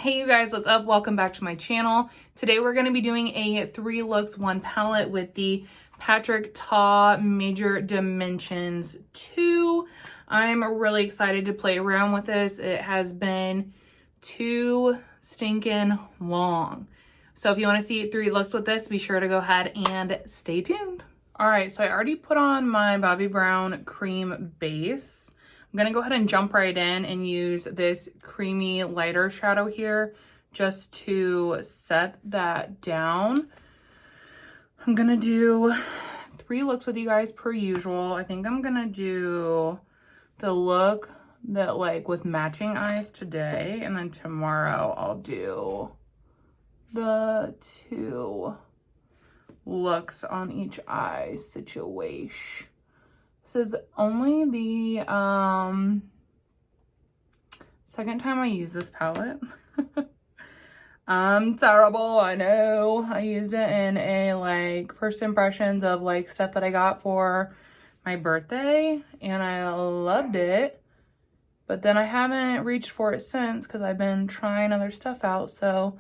Hey you guys, what's up? Welcome back to my channel. Today we're going to be doing a 3 looks 1 palette with the PatrickTa Major Dimensions 2. I'm really excited to play around with this. It has been too stinking long. So if you want to see 3 looks with this, be sure to go ahead and stay tuned. Alright, so I already put on my Bobbi Brown cream base. I'm going to go ahead and jump right in and use this creamy lighter shadow here just to set that down. I'm going to do 3 looks with you guys per usual. I think I'm going to do the look that like with matching eyes today, and then tomorrow I'll do the 2 looks on each eye situation. This is only the second time I use this palette. I'm terrible, I know. I used it in a like first impressions of like stuff that I got for my birthday and I loved it. But then I haven't reached for it since because I've been trying other stuff out. So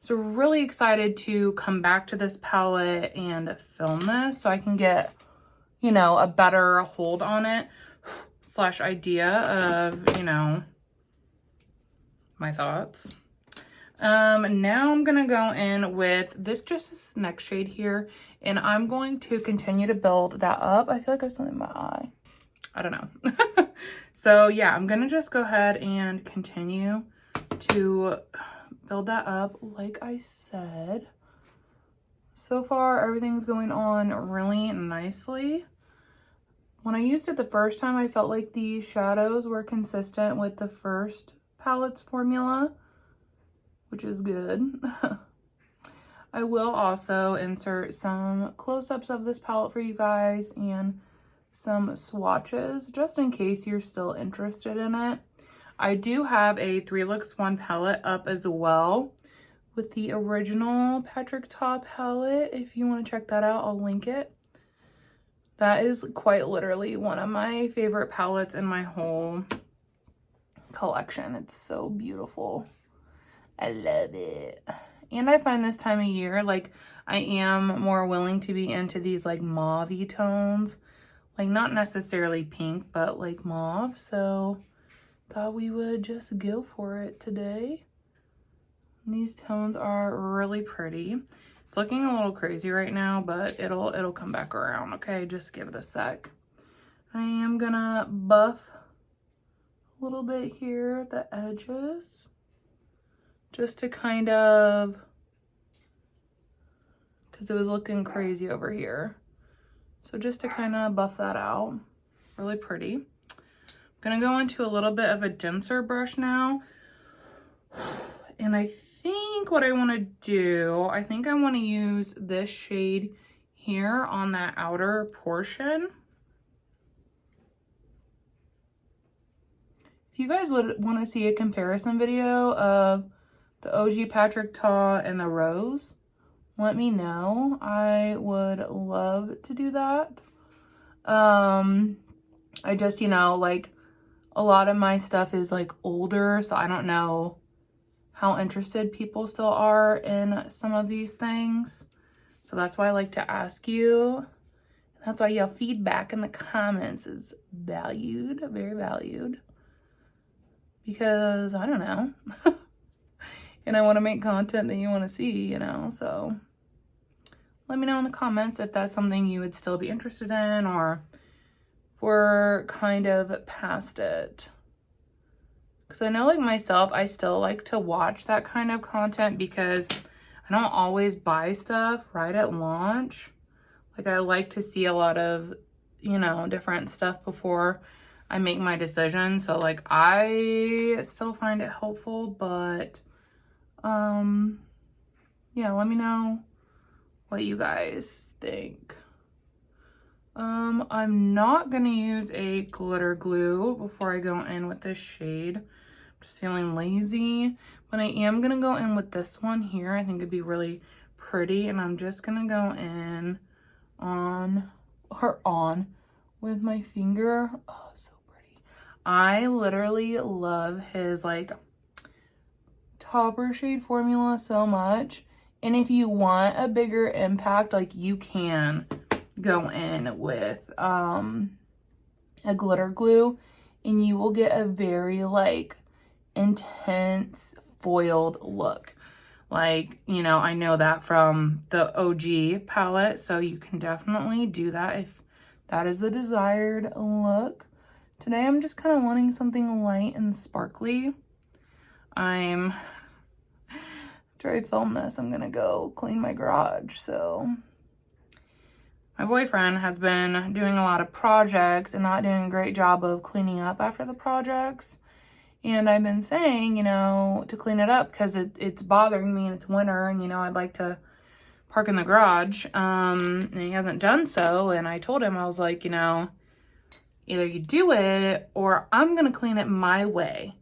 really excited to come back to this palette and film this so I can get, you know, a better hold on it / idea of, you know, my thoughts. Now I'm gonna go in with this next shade here, and I'm going to continue to build that up. I feel like I have something in my eye. I don't know. So yeah, I'm gonna just go ahead and continue to build that up like I said. So far, everything's going on really nicely. When I used it the first time, I felt like the shadows were consistent with the first palette's formula, which is good. I will also insert some close-ups of this palette for you guys and some swatches, just in case you're still interested in it. I do have a 3 looks 1 palette up as well with the original PatrickTa palette. If you want to check that out, I'll link it. That is quite literally one of my favorite palettes in my whole collection. It's so beautiful. I love it. And I find this time of year, like, I am more willing to be into these, like, mauve-y tones. Like, not necessarily pink, but, like, mauve. So, thought we would just go for it today. And these tones are really pretty. It's looking a little crazy right now, but it'll come back around, okay? Just give it a sec. I am gonna buff a little bit here at the edges, just to kind of, because it was looking crazy over here. So just to kind of buff that out. Really pretty. I'm gonna go into a little bit of a denser brush now. And I think what I want to do, I think I want to use this shade here on that outer portion. If you guys would want to see a comparison video of the OG PatrickTa and the Rose, let me know. I would love to do that. I just, you know, like, a lot of my stuff is like older, so I don't know how interested people still are in some of these things. So that's why I like to ask you. That's why your feedback in the comments is valued, very valued. Because I don't know. And I want to make content that you want to see, you know, so let me know in the comments if that's something you would still be interested in, or if we're kind of past it. Because I know, like, myself, I still like to watch that kind of content because I don't always buy stuff right at launch. Like, I like to see a lot of, you know, different stuff before I make my decision. So, like, I still find it helpful, but, yeah, let me know what you guys think. I'm not going to use a glitter glue before I go in with this shade. Just feeling lazy, but I am gonna go in with this one here. I think it'd be really pretty, and I'm just gonna go in on with my finger. Oh, so pretty. I literally love his like copper shade formula so much. And if you want a bigger impact, like, you can go in with a glitter glue and you will get a very like intense foiled look. Like, you know, I know that from the OG palette, so you can definitely do that if that is the desired look. Today I'm just kind of wanting something light and sparkly. After I film this, I'm gonna go clean my garage. So my boyfriend has been doing a lot of projects and not doing a great job of cleaning up after the projects. And I've been saying, you know, to clean it up because it's bothering me and it's winter and, you know, I'd like to park in the garage. And he hasn't done so. And I told him, I was like, you know, either you do it or I'm gonna clean it my way.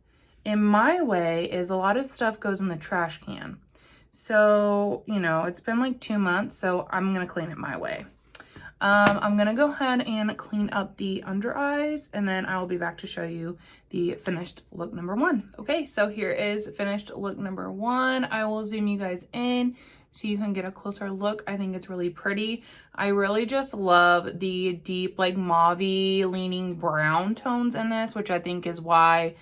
And my way is a lot of stuff goes in the trash can. So, you know, it's been like 2 months, so I'm gonna clean it my way. I'm gonna go ahead and clean up the under eyes and then I will be back to show you the finished look number 1. Okay, so here is finished look number 1. I will zoom you guys in so you can get a closer look. I think it's really pretty. I really just love the deep, like, mauve-y leaning brown tones in this, which I think is why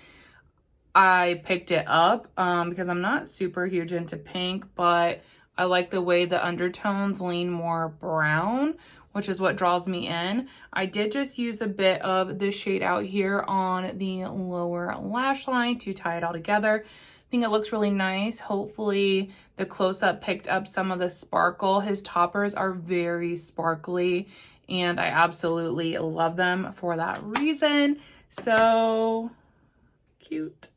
I picked it up, because I'm not super huge into pink, but I like the way the undertones lean more brown, which is what draws me in. I did just use a bit of this shade out here on the lower lash line to tie it all together. I think it looks really nice. Hopefully the close-up picked up some of the sparkle. His toppers are very sparkly and I absolutely love them for that reason. So cute.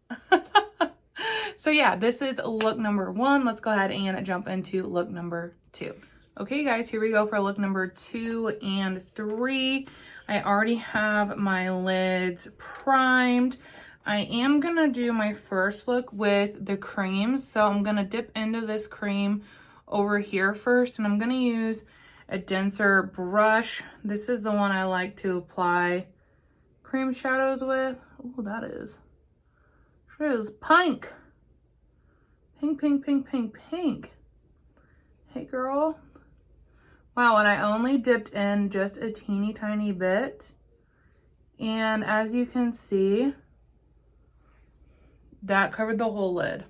So yeah, this is look number 1. Let's go ahead and jump into look number 2. Okay guys, here we go for look number 2 and 3. I already have my lids primed. I am gonna do my first look with the creams. So I'm gonna dip into this cream over here first and I'm gonna use a denser brush. This is the one I like to apply cream shadows with. Oh, that is pink. Pink, pink, pink, pink, pink. Hey girl. Wow, and I only dipped in just a teeny tiny bit. And as you can see, that covered the whole lid.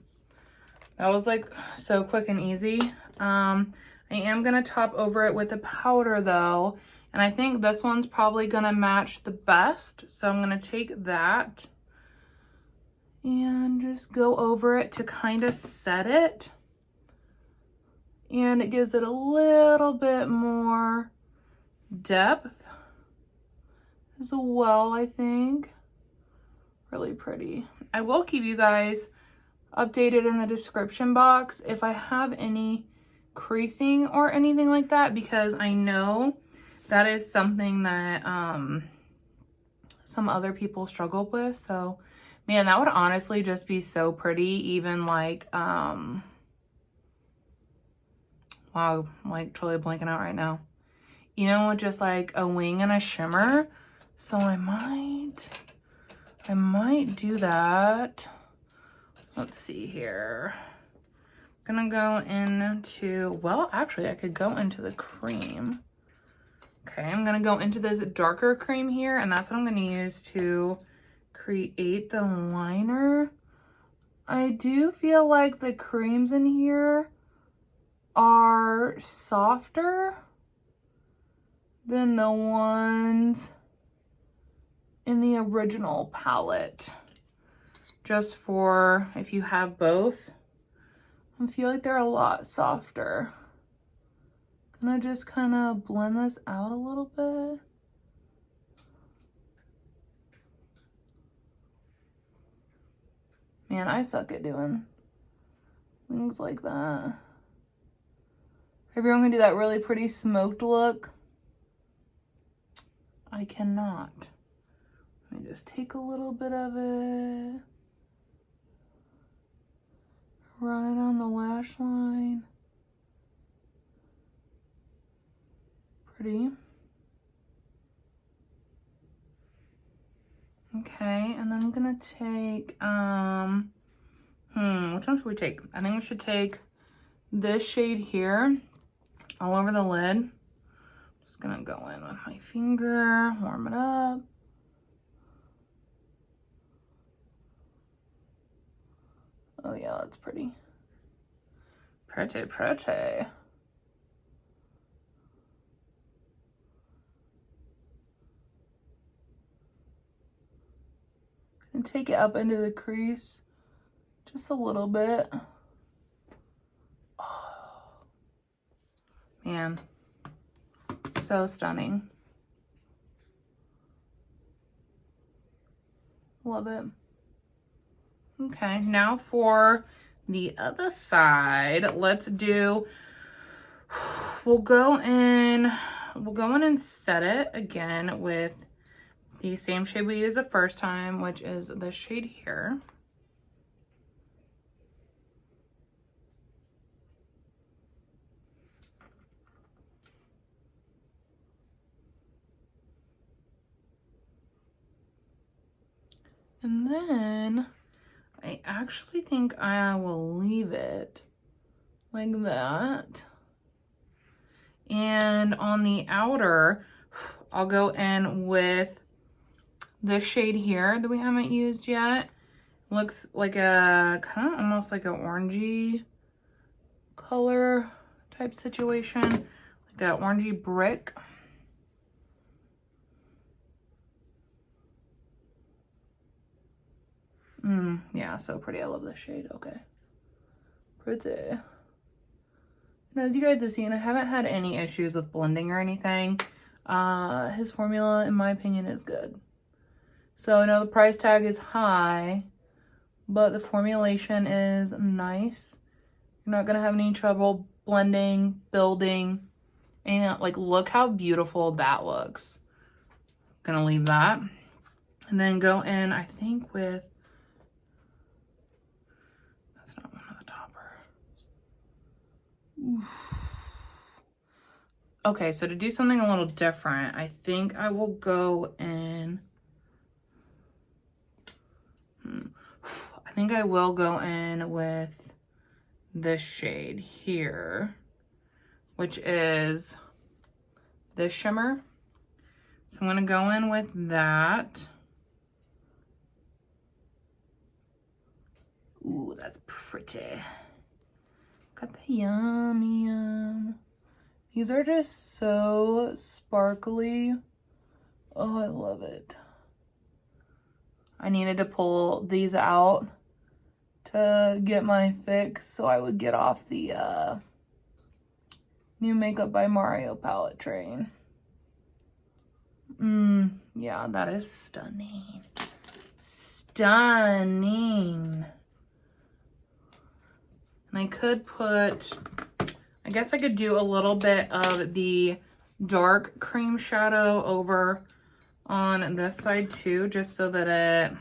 That was like so quick and easy. I am gonna top over it with the powder though. And I think this one's probably gonna match the best. So I'm gonna take that and just go over it to kind of set it. And it gives it a little bit more depth as well, I think. Really pretty. I will keep you guys updated in the description box if I have any creasing or anything like that, because I know that is something that some other people struggle with. So man, that would honestly just be so pretty. Even like, wow, I'm like totally blanking out right now. You know, with just like a wing and a shimmer. So I might do that. Let's see here. I'm gonna go into, well, actually I could go into the cream. Okay, I'm gonna go into this darker cream here, and that's what I'm gonna use to create the liner. I do feel like the creams in here are softer than the ones in the original palette. Just for if you have both, I feel like they're a lot softer. Gonna just kind of blend this out a little bit. Man, I suck at doing things like that. Everyone can do that really pretty smoked look. I cannot. Let me just take a little bit of it. Run it on the lash line. Pretty. Okay, and then I'm gonna take, Which one should we take? I think we should take this shade here, all over the lid. Just gonna go in with my finger, warm it up. Oh yeah, that's pretty. Pretty, pretty. And take it up into the crease just a little bit. Oh, man, so stunning. Love it. Okay, now for the other side, let's do, we'll go in and set it again with the same shade we used the first time, which is this shade here. And then I actually think I will leave it like that. And on the outer, I'll go in with this shade here that we haven't used yet. Looks like a kind of almost like an orangey color type situation, like an orangey brick. Yeah, so pretty. I love this shade. Okay, pretty. Now, as you guys have seen, I haven't had any issues with blending or anything. His formula, in my opinion, is good. So I know the price tag is high, but the formulation is nice. You're not gonna have any trouble blending, building, and like, look how beautiful that looks. Gonna leave that. And then go in, I think, with, that's not one of the toppers. Oof. Okay, so to do something a little different, I think I will go in, I think I will go in with this shade here, which is this shimmer. So I'm gonna go in with that. Ooh, that's pretty. Got the yummy yum. These are just so sparkly. Oh, I love it. I needed to pull these out to get my fix so I would get off the new Makeup by Mario palette train. Yeah, that is stunning. Stunning. And I could put, I guess I could do a little bit of the dark cream shadow over on this side too, just so that it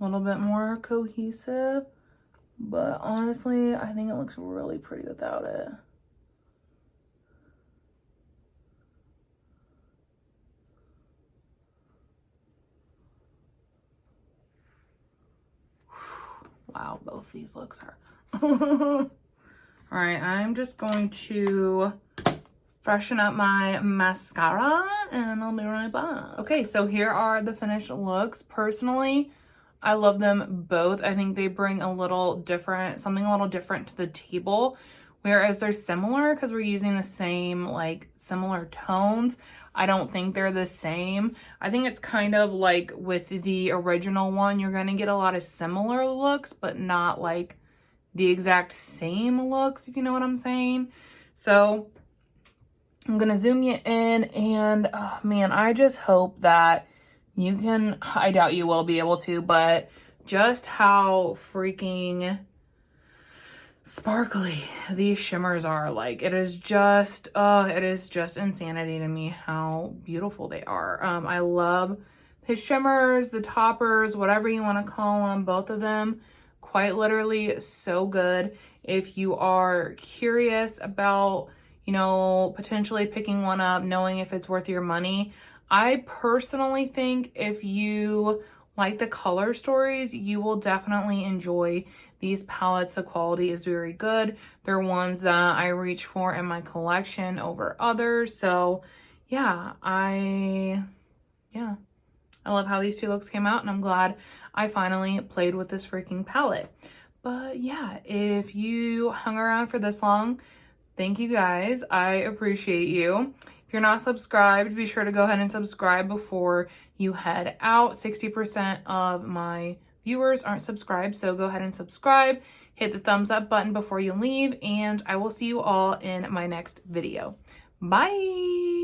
a little bit more cohesive. But honestly, I think it looks really pretty without it. Wow, both these looks are. All right, I'm just going to freshen up my mascara and I'll be right back. Okay, so here are the finished looks. Personally, I love them both. I think they bring a little different, something a little different to the table, whereas they're similar because we're using the same, like, similar tones. I don't think they're the same. I think it's kind of like with the original one, you're going to get a lot of similar looks, but not like the exact same looks, if you know what I'm saying. So I'm going to zoom you in, and oh man, I just hope that you can, I doubt you will be able to, but just how freaking sparkly these shimmers are. Like, it is just insanity to me how beautiful they are. I love the shimmers, the toppers, whatever you want to call them, both of them, quite literally so good. If you are curious about, you know, potentially picking one up, knowing if it's worth your money, I personally think if you like the color stories, you will definitely enjoy these palettes. The quality is very good. They're ones that I reach for in my collection over others. So yeah, I love how these two looks came out, and I'm glad I finally played with this freaking palette. But yeah, if you hung around for this long, thank you guys. I appreciate you. If you're not subscribed, be sure to go ahead and subscribe before you head out. 60% of my viewers aren't subscribed, so go ahead and subscribe. Hit the thumbs up button before you leave, and I will see you all in my next video. Bye!